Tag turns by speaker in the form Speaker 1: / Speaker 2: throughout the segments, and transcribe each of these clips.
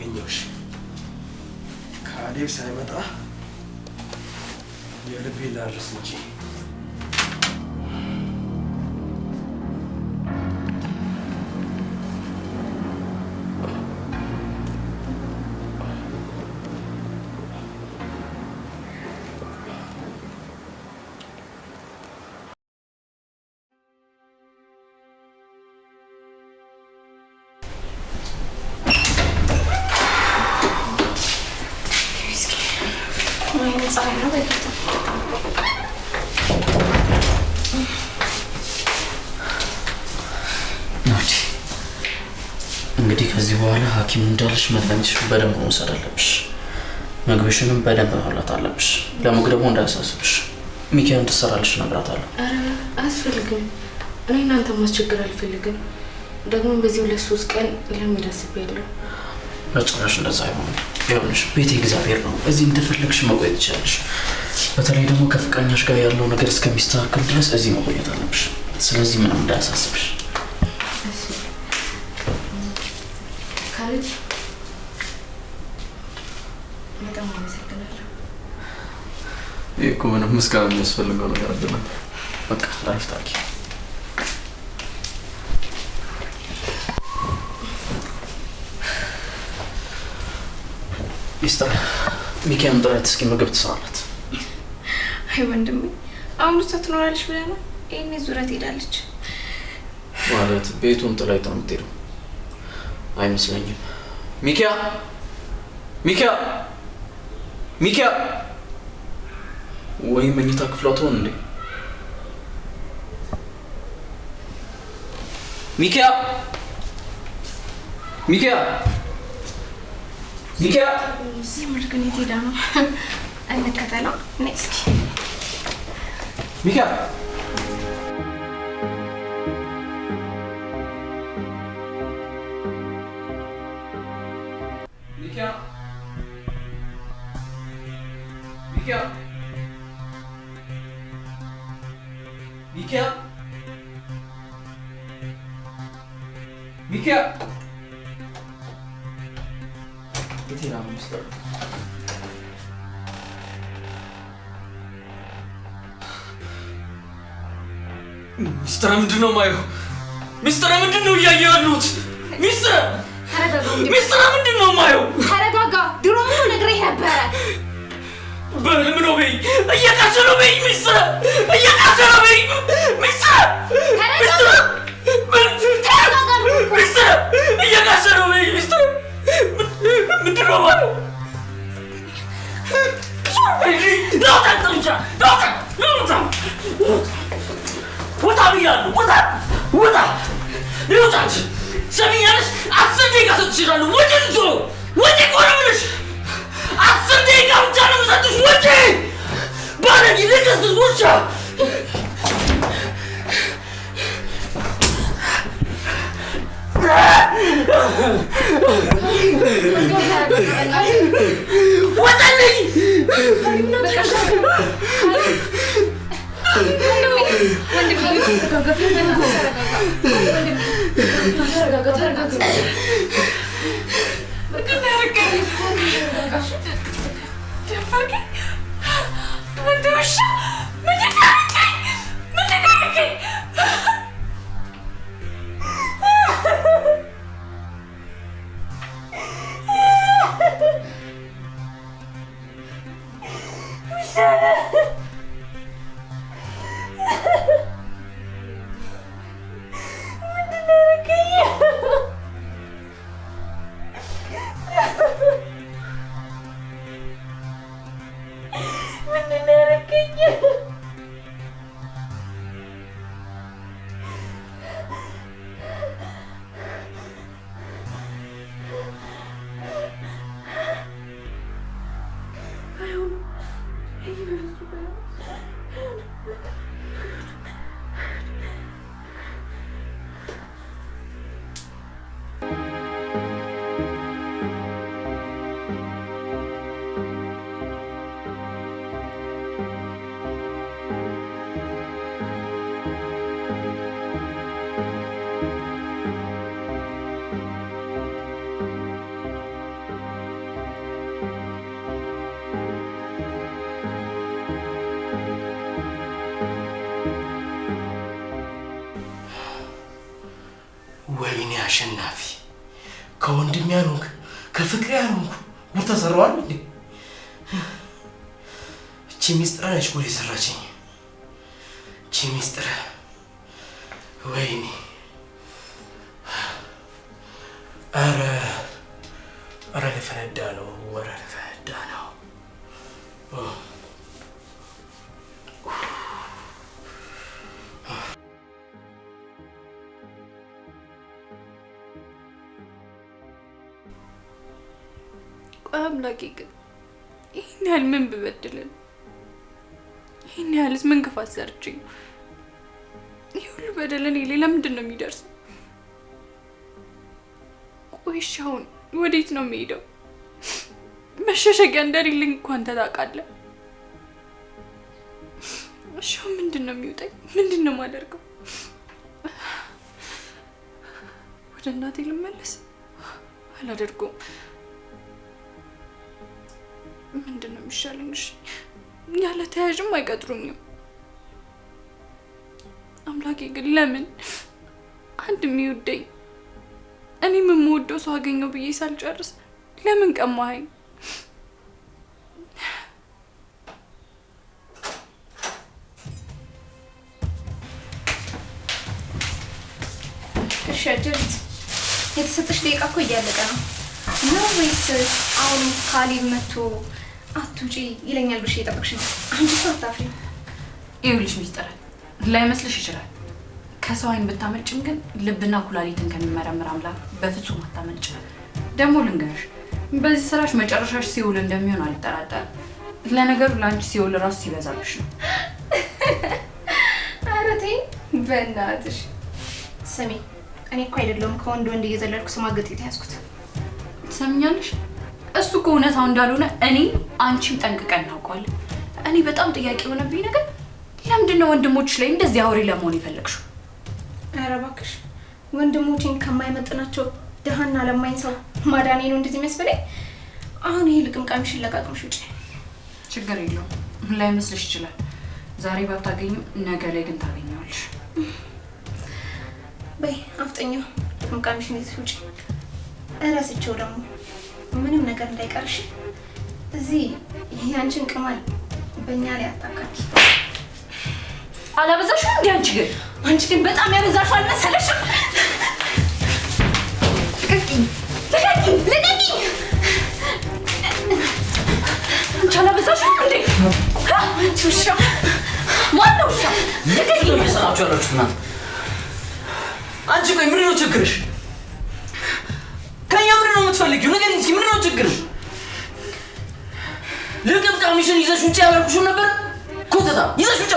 Speaker 1: አገኘሁሽ። ካሌብ ሳይመጣ የልቤ ላድርስ እንጂ
Speaker 2: እንግዲህ ከዚህ በኋላ ሐኪሙ እንዳለሽ መድኃኒትሽን በደንብ መውሰድ አለብሽ። ምግብሽንም በደንብ መብላት አለብሽ። ለሙቅ ደግሞ እንዳያሳስብሽ ሚኪያ እንድትሰራልሽ እነግራታለሁ።
Speaker 3: አያስፈልግም። እኔ እናንተ ማስቸገር አልፈልግም። ደግሞ በዚህ 2-3 ቀን ለምን አስቤያለሁ።
Speaker 2: በጭራሽ እንደዛ አይሆንም። ይኸውልሽ ቤቴ እግዚአብሔር ነው። እዚህ እንደፈለግሽ መቆየት ትችላለሽ። በተለይ ደግሞ ከፍቅረኛሽ ጋር ያለው ነገር እስከሚስተካከል ድረስ እዚህ መቆየት አለብሽ። ስለዚህ ምንም እንዳያሳስብሽ።
Speaker 3: ካሌብ በጣም አመሰግናለሁ።
Speaker 1: ይሄ እኮ ምንም ምስጋና የሚያስፈልገው ነገር አይደለም።
Speaker 2: በቃ አረፍት አድርጊ። ሚስተር ሚኪያን ጥራት እስኪ ምግብ ትሰራላት።
Speaker 3: አይ ወንድሜ አሁን እሷ ትኖራለች ብለህ ነው? ይሄኔ ዙረት ሄዳለች
Speaker 2: ማለት ቤቱን ጥላ ነው የምትሄደው? አይመስለኝም። ሚኪያ ሚኪያ ሚኪያ ወይ መኝታ ክፍሏ ትሆን እንዴ? ሚኪያ ሚኪያ ሚኪያ
Speaker 3: እዚህ ምርግን የት ሄዳ ነው? እንከተለው ኔክስት
Speaker 2: ሚኪያ ሚኪያ ሚኪያ ሚኪያ ሚኪያ የት ሄዳ ነው ሚስተር? ሚስተር ምንድን ነው የማየው? ሚስተር ምንድን ነው እያየሁ ያለሁት? ሚስተር ምንድን ነው የማየው?
Speaker 3: ተረጋጋ። ድሮ ምን ነግሬህ ነበረ?
Speaker 2: በህልም ነው በይ። እየቃዠ ነው በይ። ሚስተር እየቃዠ ነው በይ። ሚስተር ሚስተር እየቃዠ ነው በይ። ሚስተር ምንድን ነው የማየው? ላውጣ ጥንቻ ላውጣ ውጣ ብያለሁ። ውጣ ይውጣች። ሰሚኛለሽ? 10 ደቂቃ ሰጥቼሻለሁ። ውጪ ልጆ ውጪ እኮ ነው የምልሽ። 10 ደቂቃ ብቻ ነው የምሰጥሽ። ውጪ ባለጌ ልክስክስ ውሻ። ውጣልኝ። ከአሸናፊ ከወንድም ያኑክ ከፍቅር ያኑክ ጉድ ተሰራዋል እንዴ? እቺ ሚስጥር ነች ጉድ የሰራችኝ። እቺ ሚስጥር ወይኔ! ኧረ ልፈነዳ ነው! ኧረ ልፈነዳ ነው!
Speaker 3: ቆይ አምላኬ ግን ይህን ያህል ምን ብበድልን? ይህን ያህልስ ምን ክፋት ሰርችኝ? ይህ ሁሉ በደል እኔ ላይ ለምንድን ነው የሚደርሰው? ቆይ እሺ አሁን ወዴት ነው የምሄደው? መሸሸጊያ እንደሌለኝ እንኳን ታውቃለህ። እሺ አሁን ምንድን ነው የሚውጠኝ? ምንድን ነው የማደርገው? ወደ እናቴ ልመለስ? አላደርገውም። ምንድን ነው የሚሻለኝ? እሺ ያለ ተያዥም አይቀጥሩኝም። አምላኬ ግን ለምን አንድ የሚወደኝ እኔም የምወደው ሰው አገኘው ብዬ ሳልጨርስ ለምን ቀማኸኝ?
Speaker 4: እሺ አጀሪት የተሰጠሽ ደቂቃ እኮ እያለቀ ነው ወይስ አሁን ካሌብ መጥቶ አትውጪ ይለኛል ብለሽ እየጠበቅሽ ነው? አንቺ አታፍሪ?
Speaker 5: ይኸውልሽ ሚስጥር ላይመስልሽ ይችላል። ከሰው አይን ብታመልጭም ግን ልብና ኩላሊትን ከሚመረምር አምላክ በፍጹም አታመልጭ። ደግሞ ልንገርሽ በዚህ ስራሽ መጨረሻሽ ሲውል እንደሚሆን አልጠራጠርም። ለነገሩ ለአንቺ ሲውል ራሱ ሲበዛብሽ ነው።
Speaker 4: ኧረ ተይ በእናትሽ። ስሚ እኔ እኮ አይደለሁም ከወንድ ወንድ እየዘለልኩ ስማገጥ የተያዝኩት።
Speaker 5: ትሰሚኛለሽ? እሱ ከእውነታው እንዳልሆነ እኔ አንቺም ጠንቅቀን እናውቀዋለን። እኔ በጣም ጥያቄ የሆነብኝ ነገር ለምንድን ነው ወንድሞችሽ ላይ እንደዚህ አውሬ ለመሆን የፈለግሽው?
Speaker 4: ኧረ እባክሽ ወንድሞቼን ከማይመጥናቸው ደሃና ለማኝ ሰው ማዳኔ ነው እንደዚህ የሚያስፈልግ? አሁን ይሄ ልቅምቃሚሽን ለቃቅምሽ ውጪ።
Speaker 5: ችግር የለውም ላይመስልሽ ይችላል። ዛሬ ባታገኙ ነገ ላይ ግን ታገኘዋለሽ።
Speaker 4: በይ አፍጠኛው ልቅምቃሚሽን ይዘሽ ውጪ። እረስቸው ደግሞ ምንም ነገር እንዳይቀርሽ። እዚህ ያንቺን ቅማል በእኛ ላይ አታካኪ።
Speaker 5: አላበዛሽም እንዴ? አንቺ ግን በጣም ያበዛሽው አልመሰለሽም? ልቀቂኝ! አንቺ አላበዛሽም እንዴ? አንቺ ውሻ! ማነው ውሻ? ልቀቂኝ!
Speaker 2: ሰላችሁ ያላችሁ እናንተ። አንቺ ቆይ ምንድን ነው ችግርሽ? ከኛ ምንድን ነው የምትፈልጊው? ንገሪኝ እስኪ ምንድን ነው ችግርሽ? ልቅምቃሚሽን ይዘሽ ውጪ ያላልኩሽም ነበር? ኮተታ ይዘሽ ውጪ!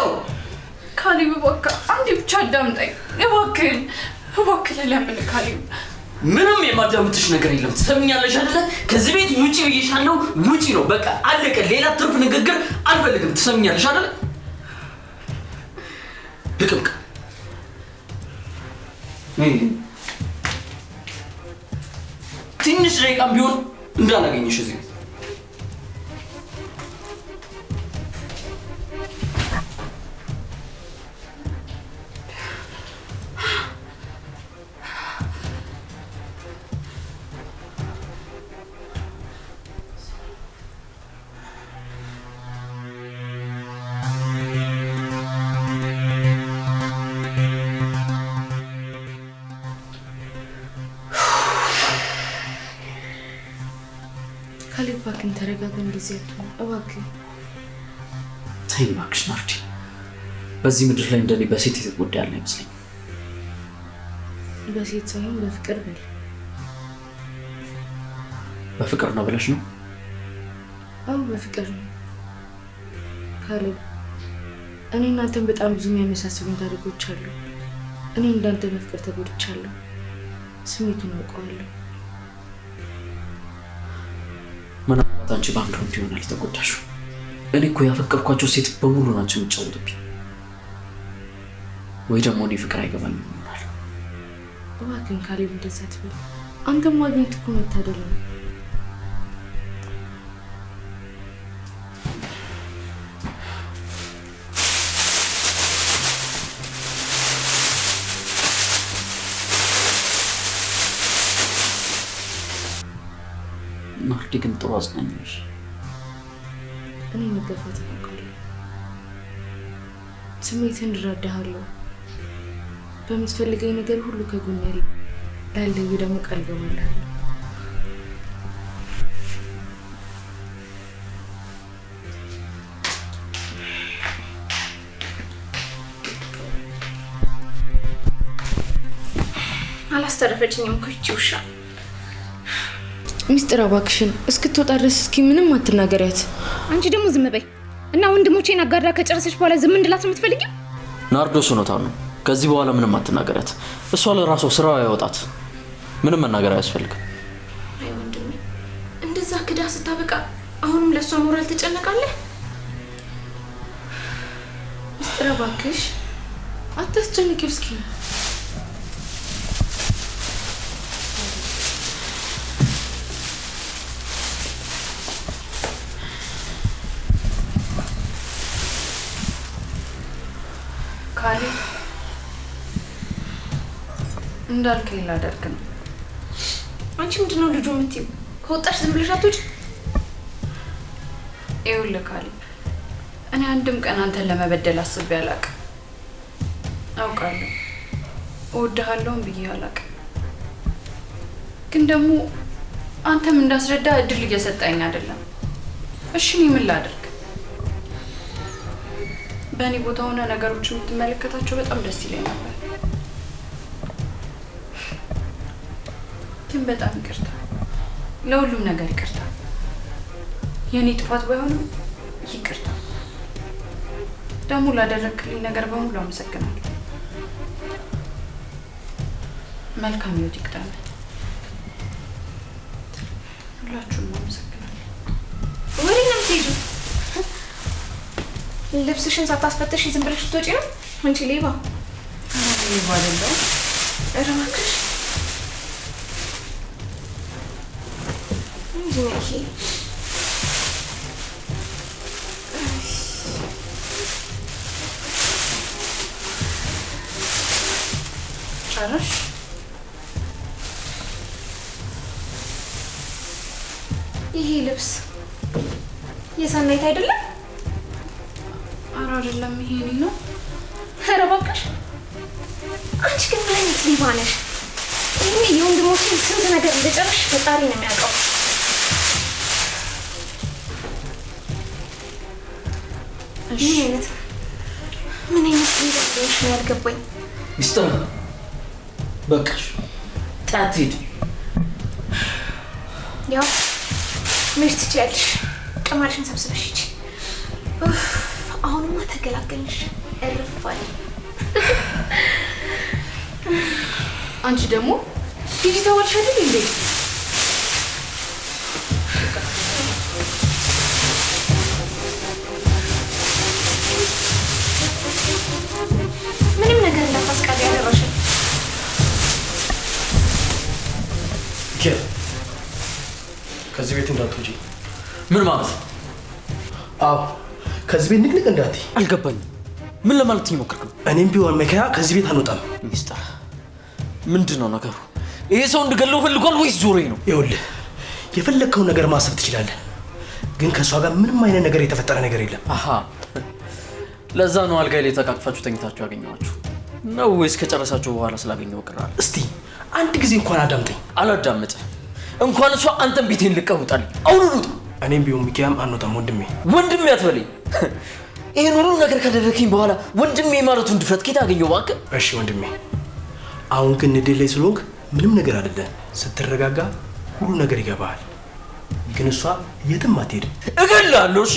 Speaker 3: ካሌብ እባክህ አንዴ ብቻ አዳምጠኝ እባክህ ለምን ካሌብ?
Speaker 2: ምንም የማዳምጥሽ ነገር የለም። ትሰሚኛለሽ አይደለ? ከዚህ ቤት ውጪ ብዬሻለሁ። ውጪ ነው በቃ አለቀ። ሌላ ትርፍ ንግግር አልፈልግም። ትሰሚኛለሽ አይደለ? ልቅምቃ ትንሽ ደቂቃም ቢሆን እንዳላገኝሽ እዚህ
Speaker 3: ካሌብ እባክህን ተረጋጋ። እንደዚህ አትሁን እባክህ።
Speaker 6: ተይ እባክሽ ናርዲ። በዚህ ምድር ላይ እንደኔ በሴት የተጎዳ ያለ አይመስለኝም።
Speaker 3: በሴት ሳይሆን በፍቅር በል።
Speaker 6: በፍቅር ነው ብለሽ ነው?
Speaker 3: አዎ በፍቅር ነው ካሌብ። እኔ እናንተን በጣም ብዙ የሚያመሳስሉን ታሪኮች አሉ። እኔ እንዳንተ በፍቅር ተጎድቻለሁ። ስሜቱን አውቀዋለሁ።
Speaker 6: ምናልባት አንቺ በአንድ ወንድ ይሆናል የተጎዳሽው። እኔ እኮ ያፈቀርኳቸው ሴት በሙሉ ናቸው የሚጫወቱብኝ። ወይ ደግሞ እኔ ፍቅር አይገባኝም ይሆናል።
Speaker 3: እባክህን ካሌብ እንደዛ አትበል። አንተም ማግኘት እኮ መታደል ነው።
Speaker 6: ግን ጥሩ አጽናኝ ነሽ።
Speaker 7: እኔ መገፋት አውቃለሁ። ስሜትን እረዳሃለሁ። በምትፈልገኝ ነገር ሁሉ ከጎኔ ላለዩ ደግሞ ቃል ገባለሁ።
Speaker 4: አላስተረፈችኝም እኮ ይቺ ውሻ።
Speaker 7: ሚስጥር እባክሽን እስክትወጣ ድረስ እስኪ ምንም አትናገሪያት።
Speaker 4: አንቺ ደግሞ ዝም በይ እና ወንድሞቼን አጋራ ከጨረሰች በኋላ ዝም እንድላት ነው የምትፈልጊው?
Speaker 6: ናርዶስ እውነታውን ነው። ከዚህ በኋላ ምንም አትናገሪያት። እሷ ለራሷ ስራዋ ያወጣት። ምንም መናገር አያስፈልግም።
Speaker 4: አይ ወንድሜ እንደዛ ክዳ ስታበቃ አሁንም ለሷ ሞራል ትጨነቃለህ?
Speaker 7: ሚስጥር እባክሽ አታስጨንቂው እስኪ።
Speaker 5: ካሌብ እንዳልከኝ ላደርግ ነው።
Speaker 4: አንቺ ምንድነው ልጁ የምትይው? ከወጣሽ ዝም ብለሽ አትወጪ?
Speaker 5: ይኸውልህ ካሌብ፣ እኔ አንድም ቀን አንተን ለመበደል አስቤ አላውቅም። አውቃለሁ እወድሃለሁም ብዬ አላውቅም። ግን ደግሞ አንተም እንዳስረዳ እድል እየሰጠኝ አይደለም። እሺ እኔ ምን ላድርግ? በእኔ ቦታ ሆነ ነገሮች የምትመለከታቸው በጣም ደስ ይለኝ ነበር። ግን በጣም ይቅርታ፣ ለሁሉም ነገር ይቅርታ። የኔ ጥፋት ባይሆንም ይቅርታ። ደግሞ ላደረግክልኝ ነገር በሙሉ አመሰግናለሁ። መልካም ህይወት ይቅዳል። ሁላችሁም አመሰግናለሁ።
Speaker 4: ወሬ ነው የምትሄጂው? ልብስሽን ሳታስፈትሽ ዝም ብለሽ ትወጪ ነው? አንቺ ሌባ!
Speaker 5: ሌባ አይደለሁም።
Speaker 4: ኧረ እባክሽ ምንድን ነው ይሄ?
Speaker 5: ጨረሽ?
Speaker 4: ይሄ ልብስ የሰናይት አይደለም?
Speaker 5: ኧረ አይደለም፣ ይሄ እኔ ነው።
Speaker 4: ኧረ እባክሽ አንቺ ግን ምን አይነት ሌባ ነሽ? ይሄ የወንድሞችን ስንት ነገር እንደጨረሽ ፈጣሪ ነው የሚያውቀው። ምን አይነት ሌባ ነሽ ነው ያልገባኝ።
Speaker 6: ሚስጥር በቃሽ፣ ታትሂድ።
Speaker 4: ያው መሄድ ትችያለሽ። ቅማልሽን ሰብስበሽ ሂጂ። አሁንማ ተገላገልሽ። እርፋል።
Speaker 5: አንቺ ደግሞ ሂጂ ተባልሽ አይደል እንዴ?
Speaker 4: ምንም ነገር እንዳታስቃል ያደረሽ።
Speaker 8: ከዚህ ቤት እንዳትወጪ።
Speaker 6: ምን ማለት ነው?
Speaker 8: አዎ ከዚህ ቤት ንቅንቅ እንዳትይ።
Speaker 6: አልገባኝም። ምን ለማለት እየሞከርክ ነው?
Speaker 8: እኔም ቢሆን መከራ ከዚህ ቤት አንወጣም።
Speaker 6: ሚስጥር ምንድን ነው ነገሩ? ይሄ ሰው እንድገለው ፈልጓል ወይስ ጆሮዬ ነው?
Speaker 8: ይኸውልህ የፈለግከውን ነገር ማሰብ ትችላለህ፣ ግን ከእሷ ጋር ምንም አይነት ነገር የተፈጠረ ነገር የለም።
Speaker 6: አሃ ለዛ ነው አልጋ ላይ ተቃቅፋችሁ ተኝታችሁ ያገኘኋችሁ ነው ወይስ ከጨረሳችሁ በኋላ ስላገኘው ቅራል?
Speaker 8: እስቲ አንድ ጊዜ እንኳን አዳምጠኝ።
Speaker 6: አላዳምጥህ። እንኳን እሷ አንተን ቤቴን ልቀውጣል። አሁን ውጣ።
Speaker 8: እኔም ቢሆን ሚኪያም አንወጣም። ወንድሜ
Speaker 6: ወንድሜ አትበለኝ። ይሄን ሁሉ ነገር ካደረክኝ በኋላ ወንድሜ ማለቱን ድፍረት ከየት አገኘው እባክህ?
Speaker 8: እሺ ወንድሜ፣ አሁን ግን ንዴት ላይ ስለሆንክ ምንም ነገር አይደለም። ስትረጋጋ ሁሉ ነገር ይገባሃል። ግን እሷ የትም አትሄድም።
Speaker 6: እገላለሁ። እሺ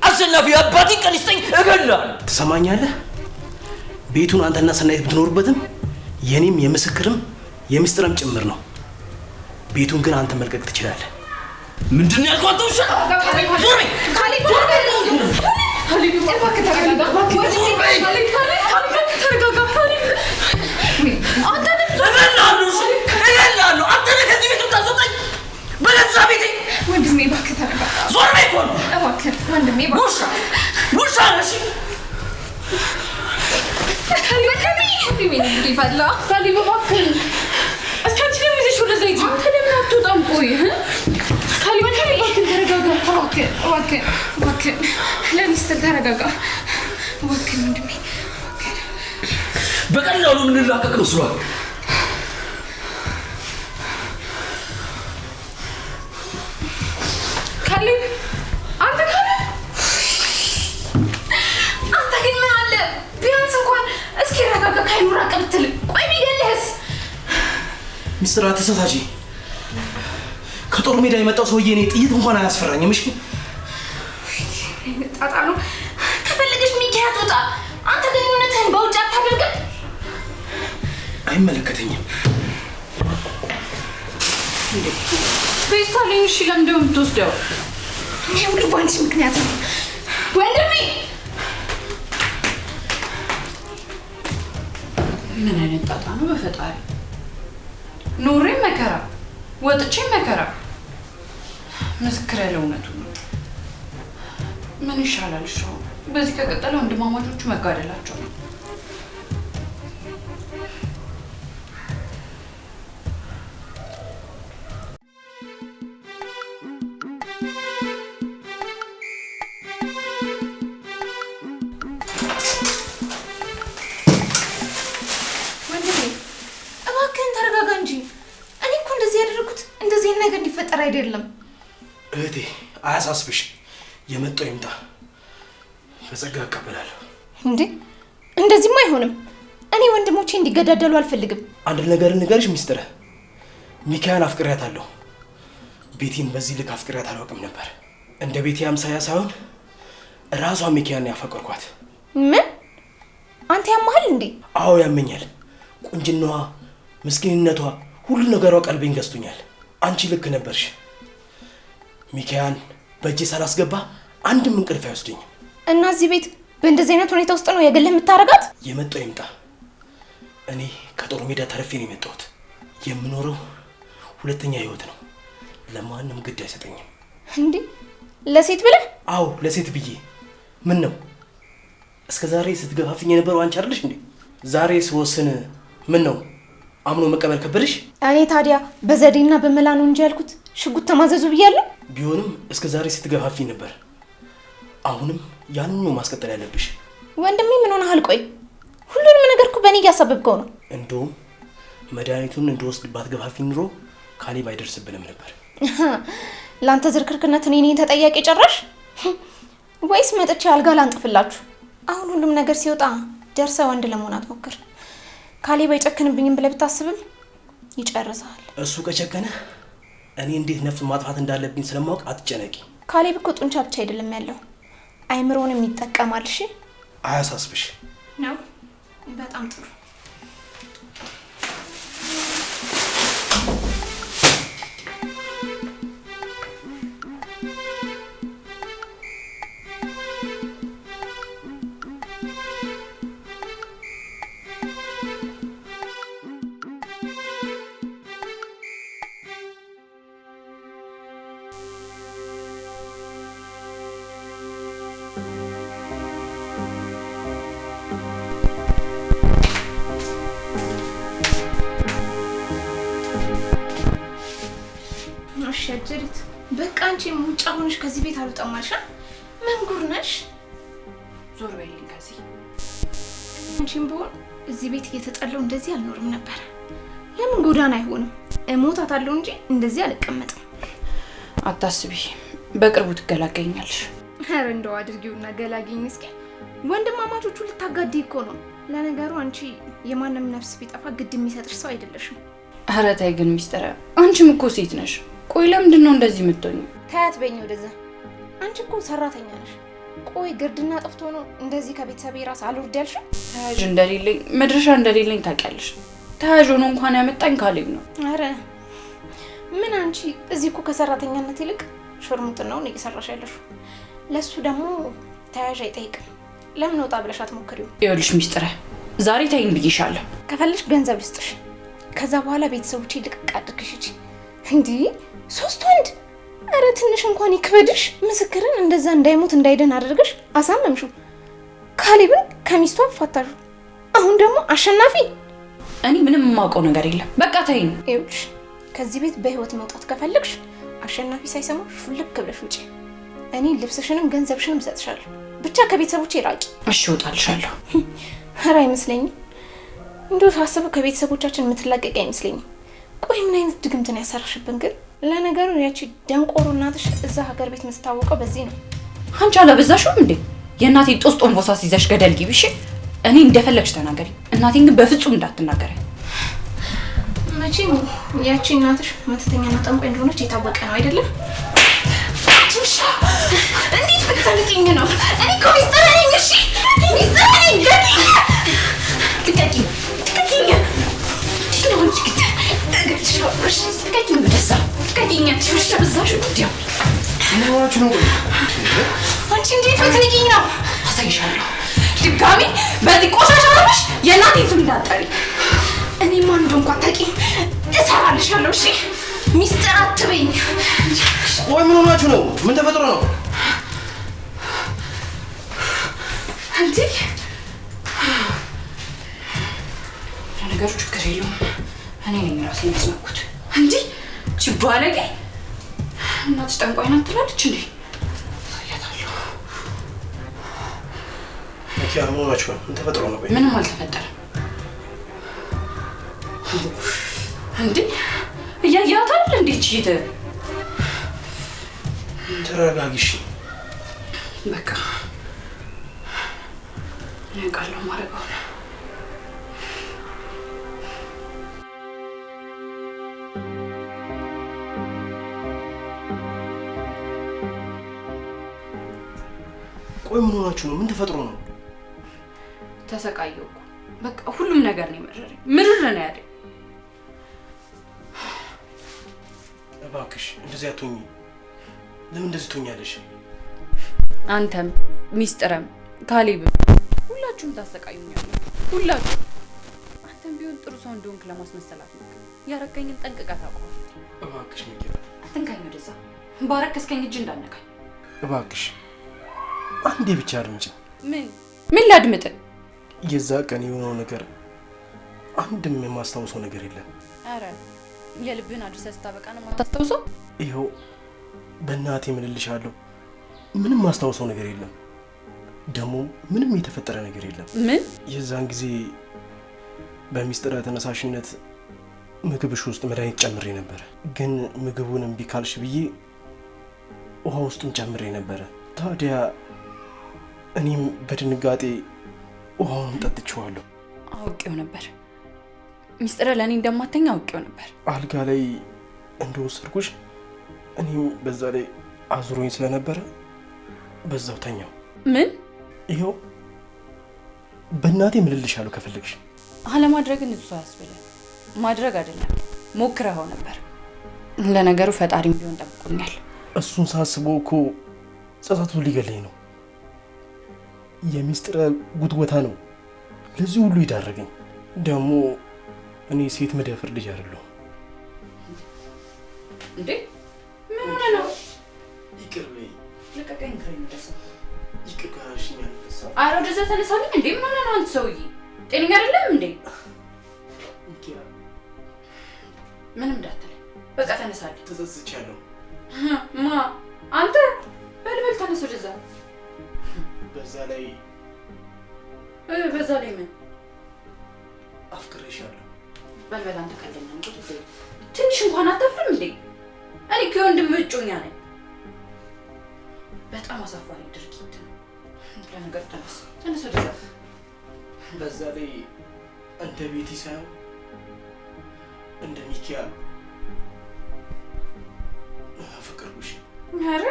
Speaker 6: አሸናፊ አባቴን ቀን ይስጠኝ። እገላለሁ።
Speaker 8: ትሰማኛለህ? ቤቱን አንተና ሰናይት ብትኖሩበትም የኔም የምስክርም የሚስጥርም ጭምር ነው። ቤቱን ግን አንተ መልቀቅ ትችላለህ።
Speaker 6: ምንድን ነው ያልኳት? ውሻ ዞር በይ። እገላለሁ። አንተ ነህ ከዚህ ቤት የምታስወጣኝ። በገዛ ቤቴ
Speaker 4: ወንድሜ እባክህ ተረጋጋ።
Speaker 6: ዞር በይ እኮ ነው።
Speaker 4: እባክህ ወንድሜ
Speaker 6: ውሻ ውሻ ነሽ።
Speaker 5: ካሌብ እባክህ እስኪ አንቺ ለምን ይዘሽ ወደዛ ሂጂ? አንተ ለምን አትወጣም? ቆይ
Speaker 4: ካሊብ እባክህ ተረጋጋ። እባክህ ለኔ ስትል ተረጋጋ። እባክህ ወንድሜ
Speaker 6: በቀላሉ ምን ላቀቅ ነው ስሏል።
Speaker 4: ካሊብ አንተ ግን ምን አለ ቢያንስ እንኳን እስኪ ረጋጋ ካይኑ ራቅ ብትል። ቆይ ቢገልህስ?
Speaker 8: ሚስትር አትሳሳጂ። ከጦር ሜዳ የመጣው ሰውዬ እኔ ጥይት እንኳን አያስፈራኝም። እሺ
Speaker 4: ጣጣ ነው። ከፈለገሽ ሚኪያ ትውጣ። አንተ ግንኙነትህን በውጭ አታደርግም።
Speaker 8: አይመለከተኝም።
Speaker 5: ፌስታሌን እሺ ለምንድነው የምትወስደው?
Speaker 4: ይሄ ሁሉ ባንቺ ምክንያት ነው ወንድሜ።
Speaker 5: ምን አይነት ጣጣ ነው በፈጣሪ። ኖሬ መከራ ወጥቼ መከራ። ምስክር ያለው እውነቱ ነው። ምን ይሻላል? እሺ በዚህ ከቀጠለ ወንድማማቾቹ መጋደላቸው ነው።
Speaker 4: አይደለም
Speaker 8: እህቴ፣ አያሳስብሽ። የመጣው ይምጣ፣ በጸጋ እቀበላለሁ።
Speaker 4: እንዴ እንደዚህማ አይሆንም። እኔ ወንድሞቼ እንዲገዳደሉ አልፈልግም።
Speaker 8: አንድ ነገር ንገርሽ ሚስትር፣ ሚካያን አፍቅሪያታለሁ። ቤቴን በዚህ ልክ አፍቅሪያት አላውቅም ነበር። እንደ ቤቴ አምሳያ ሳይሆን ራሷ ሚካያን ያፈቀርኳት።
Speaker 4: ምን? አንተ ያማሃል እንዴ?
Speaker 8: አዎ ያመኛል። ቁንጅናዋ፣ ምስኪንነቷ፣ ሁሉ ነገሯ ቀልቤን ገዝቶኛል። አንቺ ልክ ነበርሽ። ሚካያን በእጄ ሳላስገባ አንድም እንቅልፍ አይወስደኝም።
Speaker 4: እና እዚህ ቤት በእንደዚህ አይነት ሁኔታ ውስጥ ነው የግልህ የምታረጋት?
Speaker 8: የመጣው ይምጣ። እኔ ከጦር ሜዳ ተረፌ ነው የመጣሁት። የምኖረው ሁለተኛ ህይወት ነው። ለማንም ግድ አይሰጠኝም።
Speaker 4: እንዴ ለሴት ብለህ?
Speaker 8: አዎ ለሴት ብዬ። ምን ነው እስከ ዛሬ ስትገፋፍኝ የነበረው አንቺ አይደለሽ እንዴ? ዛሬ ስወስን ምን ነው አምኖ መቀበል ከበደሽ?
Speaker 4: እኔ ታዲያ በዘዴና በመላ ነው እንጂ ያልኩት ሽጉጥ ተማዘዙ ብያለሁ።
Speaker 8: ቢሆንም እስከ ዛሬ ስትገፋፍኝ ነበር። አሁንም ያንኑ ነው ማስቀጠል ያለብሽ።
Speaker 4: ወንድሜ ምን ሆነሃል? ቆይ ሁሉንም ነገር እኮ በእኔ እያሳበብከው ነው።
Speaker 8: እንደውም መድኃኒቱን እንደወስድባት ገፋፊኝ ኑሮ ካሌብ አይደርስብንም ነበር።
Speaker 4: ለአንተ ዝርክርክነት እኔ ነኝ ተጠያቂ ጨራሽ? ወይስ መጥቼ አልጋ ላንጥፍላችሁ? አሁን ሁሉም ነገር ሲወጣ ደርሰ ወንድ ለመሆን አትሞክር። ካሌብ አይጨክንብኝም ብለህ ብታስብም ይጨርሳል።
Speaker 8: እሱ ከጨከነ እኔ እንዴት ነፍስ ማጥፋት እንዳለብኝ ስለማውቅ አትጨነቂ።
Speaker 4: ካሌብ እኮ ጡንቻ ብቻ አይደለም ያለው፣ አይምሮንም ይጠቀማል። እሺ
Speaker 8: አያሳስብሽ
Speaker 4: ነው። በጣም ጥሩ። ሸጀሪት በቃ አንቺ ሙጫ ሆነሽ ከዚህ ቤት አልወጣማልሽ። ምን ጉር ነሽ?
Speaker 5: ዞር በይልኝ ከዚህ።
Speaker 4: አንቺም ቢሆን እዚህ ቤት እየተጠለው እንደዚህ አልኖርም ነበር። ለምን ጎዳና አይሆንም? እሞታታለሁ እንጂ እንደዚህ አልቀመጥም።
Speaker 5: አታስቢ፣ በቅርቡ ትገላገኛለሽ።
Speaker 4: ኧረ እንደው አድርጊውና ገላግኝ እስኪ። ወንድማማቾቹ ልታጋዲ እኮ ነው። ለነገሩ አንቺ የማንም ነፍስ ቢጠፋ ግድ የሚሰጥሽ ሰው አይደለሽም።
Speaker 5: ኧረ ተይ ግን ሚስጥር፣ አንቺም እኮ ሴት ነሽ። ቆይ ለምንድን ነው እንደዚህ የምትሆኚው?
Speaker 4: ታያት በይኝ ወደዛ። አንቺ እኮ ሰራተኛ ነሽ። ቆይ ግርድና ጠፍቶ ነው እንደዚህ ከቤተሰቤ ራስ አልወርድ ያልሽው?
Speaker 5: ተያዥ እንደሌለኝ መድረሻ እንደሌለኝ ታውቂያለሽ። ተያዥ ሆኖ እንኳን ያመጣኝ ካሌብ ነው።
Speaker 4: ኧረ ምን አንቺ እዚህ እኮ ከሰራተኛነት ይልቅ ሽርሙጥናውን እየሰራሽ ያለሽው። ለሱ ደግሞ ተያዥ አይጠይቅም። ለምን ወጣ ብለሽ አትሞክሪው?
Speaker 5: ይኸውልሽ ሚስጥር፣ ዛሬ ተይኝ ብዬሻለሁ።
Speaker 4: ከፈለሽ ገንዘብ ልስጥሽ። ከዛ በኋላ ቤተሰቦቼ ልቅቅ አድርግሽ እንጂ እንዴ 3 ወንድ! አረ ትንሽ እንኳን ይክበድሽ። ምስክርን እንደዛ እንዳይሞት እንዳይደን አድርገሽ አሳመምሽው። ካሌብን ከሚስቱ አፋታሹ። አሁን ደግሞ አሸናፊ።
Speaker 5: እኔ ምንም የማውቀው ነገር የለም። በቃ ተይኝ።
Speaker 4: ይኸውልሽ ከዚህ ቤት በህይወት መውጣት ከፈለግሽ አሸናፊ ሳይሰማሽ ፉልክ ብለሽ ውጪ። እኔ ልብስሽንም ገንዘብሽንም እሰጥሻለሁ። ብቻ ከቤተሰቦቼ ራቂ።
Speaker 5: እሺ እወጣልሻለሁ።
Speaker 4: ኧረ አይመስለኝም። እንደው ሳስበው ከቤተሰቦቻችን የምትላቀቂ አይመስለኝም። ቆይ ምን አይነት ድግምትን ያሰራሽብን ግን? ለነገሩ ያቺ ደንቆሮ እናትሽ እዛ ሀገር ቤት የምትታወቀው በዚህ ነው።
Speaker 5: አንቺ አላበዛሽም እንዴ? የእናቴ ጦስ ጦንቦሳ ሲዘሽ ገደል ግቢ። እሺ እኔ እንደፈለግሽ ተናገሪ፣ እናቴን ግን በፍጹም እንዳትናገሪ።
Speaker 4: መቼም ያቺ እናትሽ መተተኛና ጠንቋይ እንደሆነች የታወቀ ነው አይደለም? ትንሽ እንዴት ብትፈልጊኝ ነው? እኔ እኮ ሚስጥር ነኝ። እሺ ሚስጥር ነኝ። ልቀቂኝ፣ ልቀቂኝ። ትንሽ ግድ እግርሽ ልቀቂኝ፣ ወደዛ ልቀቂኝ። ትንሽ ተበዛሽ ወዲያው
Speaker 8: ምንዋችሁ ነው?
Speaker 4: አንቺ እንዴት ብትፈልጊኝ ነው?
Speaker 5: አሳይሻለሁ። ድጋሚ በዚህ ቆሻሻ ሆነሽ የእናቴን ስም እንዳትጠሪ።
Speaker 4: እኔማ እንደው እንኳን ታውቂኝ እሰራልሻለሁ። እሺ ሚስጥር አትበይኝ።
Speaker 8: ወይ ምን ሆናችሁ ነው? ምን ተፈጥሮ ነው?
Speaker 5: እንዴ ነገሩ ችግር የለውም። እኔ ነኝ ራሴ ያስመኩት እንጂ ችባለጌ እናትሽ ጠንቋይ ናት ትላለች እንዴ? ሳያታለሁ።
Speaker 8: ያ ምን ሆናችሁ ነው? ምን ተፈጥሮ ነው?
Speaker 5: ምንም አልተፈጠረም። እንዴ እያያት አይደል እንዴ? ቺት
Speaker 8: ተረጋጊሽ።
Speaker 5: በቃ ያውቃለሁ ማረጋው።
Speaker 8: ቆይ ምን ሆናችሁ ነው? ምን ተፈጥሮ ነው?
Speaker 5: ተሰቃየሁ እኮ በቃ ሁሉም ነገር ነው የመረረኝ። ምርር ነው ያለኝ።
Speaker 8: እባክሽ እንደዚህ አትሆኚ። ለምን እንደዚህ ትሆኛለሽ?
Speaker 5: አንተም ሚስጥረም ካሌብም ሁላችሁም ታሰቃዩኛላችሁ። ሁላችሁ አንተም ቢሆን ጥሩ ሰው እንደሆንክ ለማስመሰላት ነው። ያረከኝን ጠንቅቀህ ታውቀዋለህ።
Speaker 8: እባክሽ ሚኪ
Speaker 5: አትንካኝ። ወደዛ ባረከስከኝ እጅ እንዳነካኝ።
Speaker 8: እባክሽ አንዴ ብቻ አድምጪ።
Speaker 5: ምን ላድምጥ?
Speaker 8: የዛ ቀን የሆነው ነገር አንድም የማስታውሰው ነገር የለም።
Speaker 5: አረ የልብህን አድርሰህ ስታበቃ ነው የማታስታውሰው?
Speaker 8: ይኸው በእናቴ ምልልሻለሁ፣ ምንም ማስታውሰው ነገር የለም። ደግሞ ምንም የተፈጠረ ነገር የለም።
Speaker 5: ምን?
Speaker 8: የዛን ጊዜ በሚስጥር ተነሳሽነት ምግብሽ ውስጥ መድኃኒት ጨምሬ ነበር። ግን ምግቡን እምቢ ካልሽ ብዬ ውሃ ውስጥም ጨምሬ ነበር። ታዲያ እኔም በድንጋጤ ውሃውን ጠጥቼዋለሁ።
Speaker 5: አውቄው ነበር። ሚስጥር ለእኔ እንደማተኛ አውቄው ነበር።
Speaker 8: አልጋ ላይ እንደወሰድኩሽ እኔም በዛ ላይ አዙሮኝ ስለነበረ በዛው ተኛው።
Speaker 5: ምን?
Speaker 8: ይኸው በእናቴ ምልልሻለሁ ከፈለግሽ።
Speaker 5: አለማድረግን እሱ አያስብልም። ማድረግ አይደለም ሞክረኸው ነበር። ለነገሩ ፈጣሪም ቢሆን ጠብቆኛል።
Speaker 8: እሱን ሳስበው እኮ ጸጸቱ ሊገለኝ ነው። የሚስጥር ጉትጎታ ነው ለዚህ ሁሉ ይዳረገኝ። ደግሞ እኔ ሴት መደፈር ልጅ አይደለሁ።
Speaker 5: እንዴ ምን ሆነ ነው?
Speaker 8: ይቅር በይ።
Speaker 5: ለቀቀኝ። ክሬም ደስ
Speaker 8: ይቅር ካሽኛል።
Speaker 5: አረ ወደዛ ተነሳልኝ። እንዴ ምን ሆነ ነው? አንተ ሰውዬ ጤነኛ አይደለም እንዴ? ምንም እንዳትለኝ በቃ ተነሳልኝ።
Speaker 8: ተጸጽቻለሁ።
Speaker 5: ማ አንተ በልበል ተነስ ወደዛ።
Speaker 8: በዛ ላይ
Speaker 5: ምን
Speaker 8: አፍቅሬሻለሁ።
Speaker 5: በልበል አንተ ካለኝ እንዴ ትንሽ እንኳን አታፍርም እንዴ? እኔ ከወንድም እጮኛ ነኝ። በጣም አሳፋሪ ድርጊት ነው። ለነገሩ ተነስ ወደዛ።
Speaker 8: በዛ ላይ እንደ ቤቲ ሳይሆን እንደ ሚኪያ አፈቀርኩሽ።
Speaker 5: ኧረ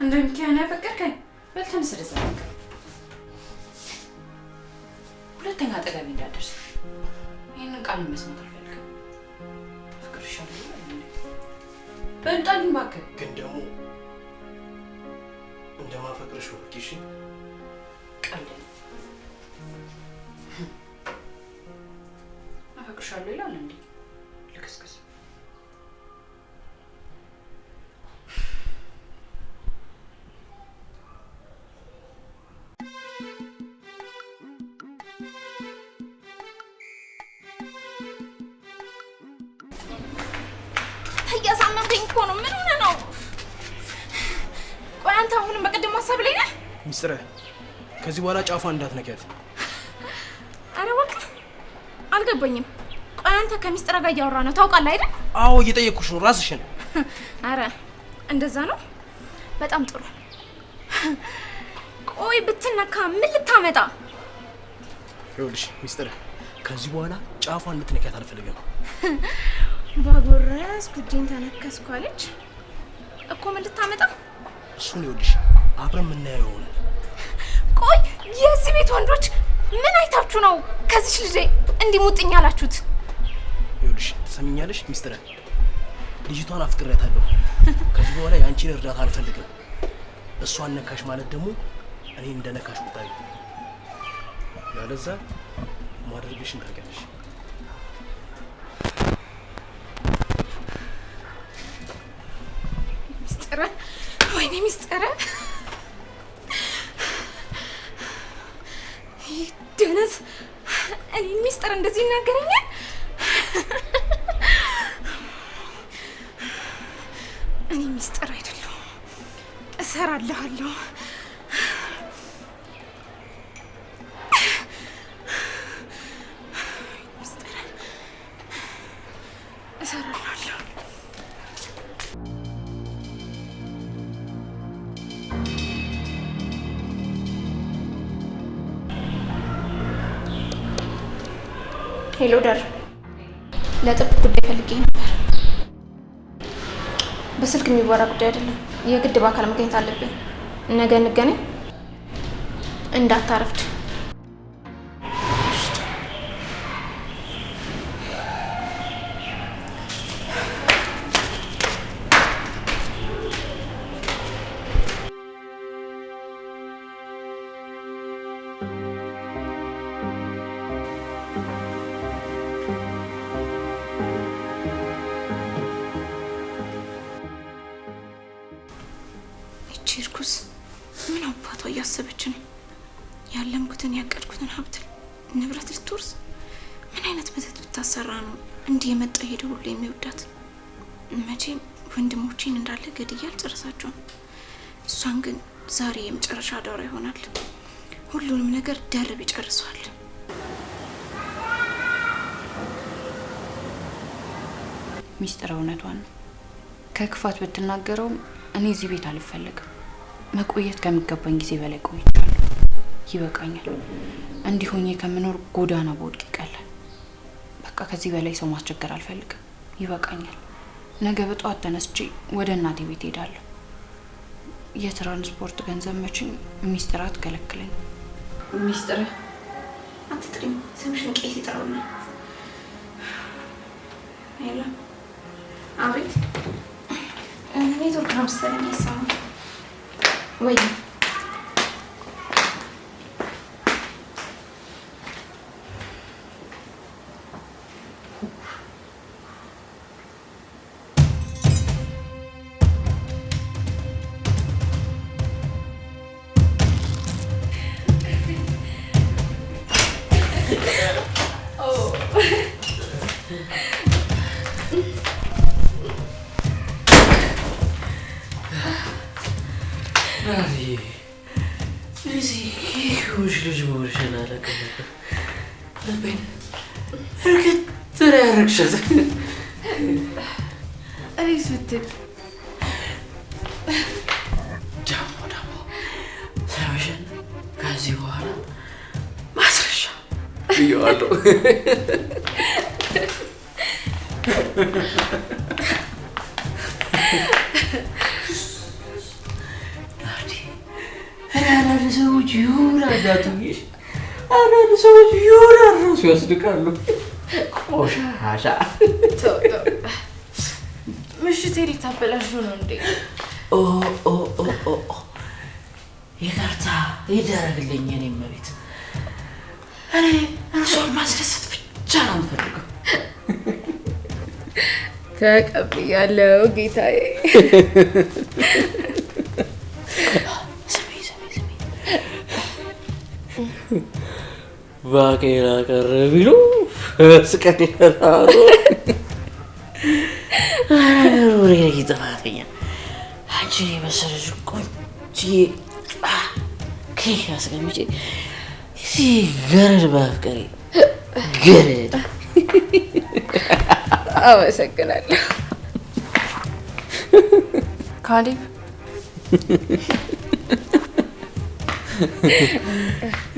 Speaker 5: እንደ ሚኪያ ነው ያፈቀርከኝ? በል ተነስ ወደዛ። ሁለተኛ አጠገቤ እንዳትደርስ። ይህንን ቃል መስማት አልፈልግም። አፍቅርሻለሁ። በል ጣልኝ እባክህ።
Speaker 8: ግን ደግሞ እንደማፈቅርሽ ወርቂሽ
Speaker 5: ቀልድ አፈቅርሻለሁ ይላል እንዴ? ልክስክስ።
Speaker 4: እያሳመምከኝ እኮ ነው። ምን ሆነ ነው? አንተ አሁንም በቀደም ሐሳብ ላይ ነህ?
Speaker 8: ሚስጥረ ከዚህ በኋላ ጫፏ እንዳትነኪያት።
Speaker 4: አረ እባክህ አልገባኝም። ቆይ አንተ ከሚስጥረ ጋር እያወራ ነው ታውቃለህ አይደል?
Speaker 8: አዎ እየጠየኩሽ ነው ራስሽን።
Speaker 4: አረ እንደዛ ነው። በጣም ጥሩ። ቆይ ብትነካ ምን ልታመጣ?
Speaker 8: ይኸውልሽ ሚስጥረ ከዚህ በኋላ ጫፏ እንድትነኪያት አልፈልግም።
Speaker 4: ባጎረስ ጉዲን ተነከስኩ አለች እኮ ምን ልታመጣ?
Speaker 8: እሱን ይኸውልሽ አብረን የምናየው ይሆናል።
Speaker 4: ቆይ የዚህ ቤት ወንዶች ምን አይታችሁ ነው ከዚህ ልጅ እንዲህ ሙጥኝ ያላችሁት?
Speaker 8: ይኸውልሽ ትሰሚኛለሽ ሚስጥረ ልጅቷን አፍቅሬያታለሁ። ከዚህ በኋላ ያንቺን እርዳታ አልፈልግም። እሷን ነካሽ ማለት ደግሞ እኔ እንደነካሽ ቁጣይ ያለዛ ማድረግሽን ታውቂያለሽ።
Speaker 4: ሚስጥረ ወይኔ ሚስጥረ ደነስ እኔ ሚስጥር እንደዚህ ይናገረኛል? እኔ ሚስጥር አይደለሁ እሰራለሁ። ሚስጥር እሰራለሁ። ሄሎ ዳር ለጥብቅ ጉዳይ ፈልጌ ነበር። በስልክ የሚወራ ጉዳይ አይደለም። የግድ በአካል መገኘት አለብን። ነገ እንገናኝ። እንዳታረፍድ። ቺርኩስ ምን አባቷ እያሰበች ነው? ያለምኩትን ያቀድኩትን ሀብት ንብረት ልትወርስ ምን አይነት መተት ብታሰራ ነው እንዲህ የመጣ ሄደ ሁሉ የሚወዳት? መቼም ወንድሞቼን እንዳለ ገድያ አልጨረሳቸውም። እሷን ግን ዛሬ የመጨረሻ ዳራ ይሆናል። ሁሉንም ነገር ደርብ ይጨርሰዋል።
Speaker 5: ሚስጥር እውነቷን ነው። ከክፋት ብትናገረውም እኔ እዚህ ቤት አልፈልግም። መቆየት ከሚገባኝ ጊዜ በላይ ቆይቻለሁ። ይበቃኛል። እንዲህ ሆኜ ከምኖር ጎዳና በወድቅ ይቀላል። በቃ ከዚህ በላይ ሰው ማስቸገር አልፈልግም። ይበቃኛል። ነገ በጠዋት ተነስቼ ወደ እናቴ ቤት ሄዳለሁ። የትራንስፖርት ገንዘብ መቼም ሚስጥር አትከለክለኝ።
Speaker 4: ሚስጥር አትጥሪም። ስምሽን ቄስ ይጠራውና ሄሎ። አቤት። ኔትወርክ ነው መሰለኝ የሰማው። ወይ
Speaker 3: እኔስ ብትል
Speaker 6: ደግሞ ሰምሽን ከዚህ በኋላ ማስረሻ ብየዋለሁ። አንዳንድ ሰዎች ይሆናዳቱሽ አንዳንድ ሰዎች ይሆናል ራሱ ያስድቃሉ። ቆሻሻ
Speaker 3: ምሽቴ ልታበላሹ ነው እንዴ?
Speaker 6: ይቅርታ ይደረግልኝ። እኔ መቤት እኔ እርሶን ማስደሰት ብቻ ነው የምፈልገው።
Speaker 3: ተቀብያለሁ ጌታዬ።
Speaker 6: ባቄላ ቀረ ቢሉ ስቀት ይፈራሉ። ጥፋተኛ አንቺን የመሰለች ቆንጆ
Speaker 2: كيف يا سلمي جرد بافكري جرد
Speaker 3: አመሰግናለሁ ካሌብ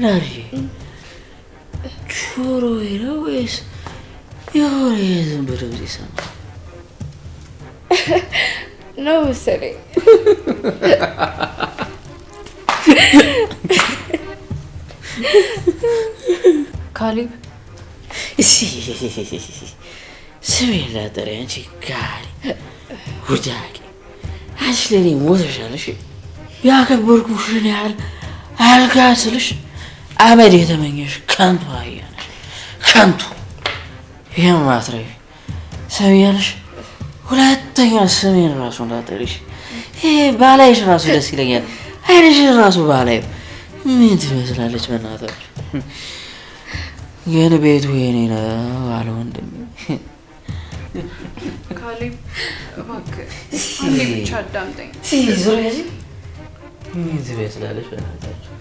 Speaker 2: ናሪ ጆሮዬ ነው ወይስ የሆነ ዝም ብሎ ይሰማ
Speaker 3: ነው መሰለኝ ካሌብ
Speaker 2: ስሜን ላጠሪ አንቺ ጋሪ ውዳቂ አንቺ ለእኔ ሞተሻለሽ ያከበርኩሽን ያህል አልጋ ስልሽ አመድ የተመኘሽ ከንቱ አህያ ነሽ ከንቱ የማትረቢ ሰሚያለሽ ሁለተኛ ስሜን ራሱ እንዳጠሪሽ ይሄ ባላይሽ ራሱ ደስ ይለኛል አይንሽን ራሱ ባላዩ ምን ትመስላለች በእናታችሁ ግን ቤቱ የኔ ነው አለ ወንድሜ
Speaker 3: ካሌብ እባክህ አንዴ ብቻ አዳምጠኝ
Speaker 2: ዙሪያዚ ምን ትመስላለች በእናታችሁ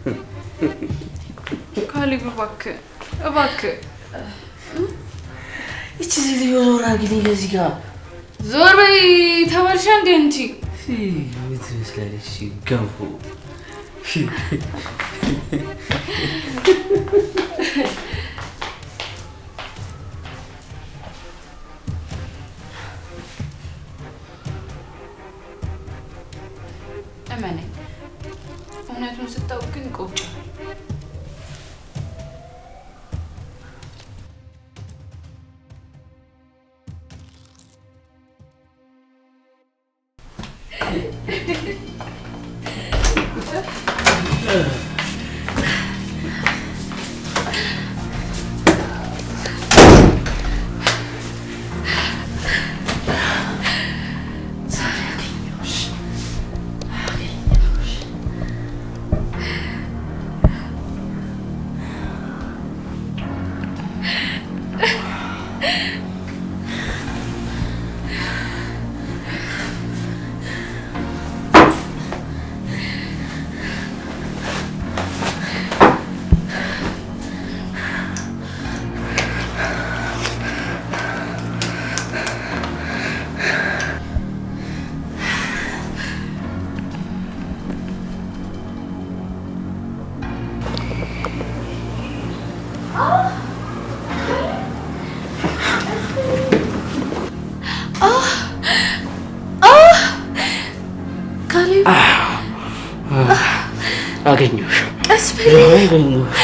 Speaker 3: ካሌብ እባክህ
Speaker 2: እቺ ሴትዮ ዞር አድርጊልኝ ከዚህ ጋር
Speaker 3: ዞር በይ ተመልሻ እንዴ እንጂ
Speaker 2: ምን ትመስላለች ገንፎ
Speaker 3: እመነኝ እውነቱን ስታውቅ ግን ይቆጫል
Speaker 2: አገኘሁሽ
Speaker 3: ቀስ በል
Speaker 2: አገኘሁሽ